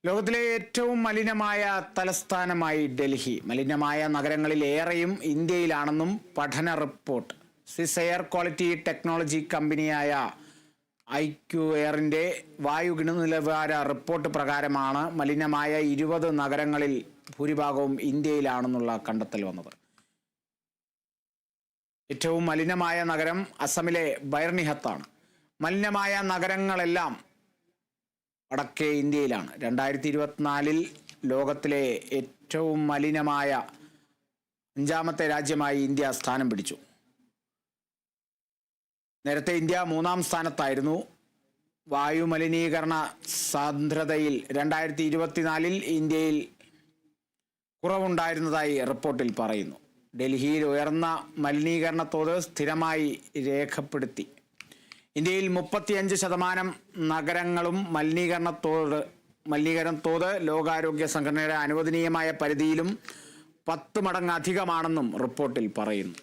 ലോകത്തിലെ ഏറ്റവും മലിനമായ തലസ്ഥാനമായി ഡൽഹി. മലിനമായ നഗരങ്ങളിലേറെയും ഇന്ത്യയിലാണെന്നും പഠന report. Swiss air quality technology കമ്പനിയായ IQ എയറിന്റെ വായു ഗുണനിലവാര റിപ്പോർട്ട് പ്രകാരമാണ് മലിനമായ 20 നഗരങ്ങളിൽ ഭൂരിഭാഗവും ഇന്ത്യയിലാണെന്നുള്ള കണ്ടെത്തൽ വന്നത്. ഏറ്റവും മലിനമായ നഗരം അസമിലെ ബൈർണിഹത്താണ്. മലിനമായ നഗരങ്ങളെല്ലാം വടക്കേ ഇന്ത്യയിലാണ്. 2024 ലോകത്തിലെ ഏറ്റവും മലിനമായ 5ാമത്തെ രാജ്യമായി ഇന്ത്യ സ്ഥാനം പിടിച്ചു. നേരത്തെ ഇന്ത്യ 3ാം സ്ഥാനത്തായിരുന്നു. വായു മലിനീകരണ സാന്ദ്രതയിൽ 2024 ഇന്ത്യയിൽ കുറവുണ്ടായിരുന്നതായി റിപ്പോർട്ടിൽ പറയുന്നു. ഡൽഹിയിൽ ഉയർന്ന മലിനീകരണ തോത് സ്ഥിരമായി രേഖപ്പെടുത്തി. ഇന്ത്യയിൽ 35% നഗരങ്ങളും മലിനീകരണ തോത് ലോകാരോഗ്യ സംഘടനയുടെ അനുവദനീയമായ പരിധിയിലും 10 മടങ്ങ് അധികമാണെന്നും റിപ്പോർട്ടിൽ പറയുന്നു.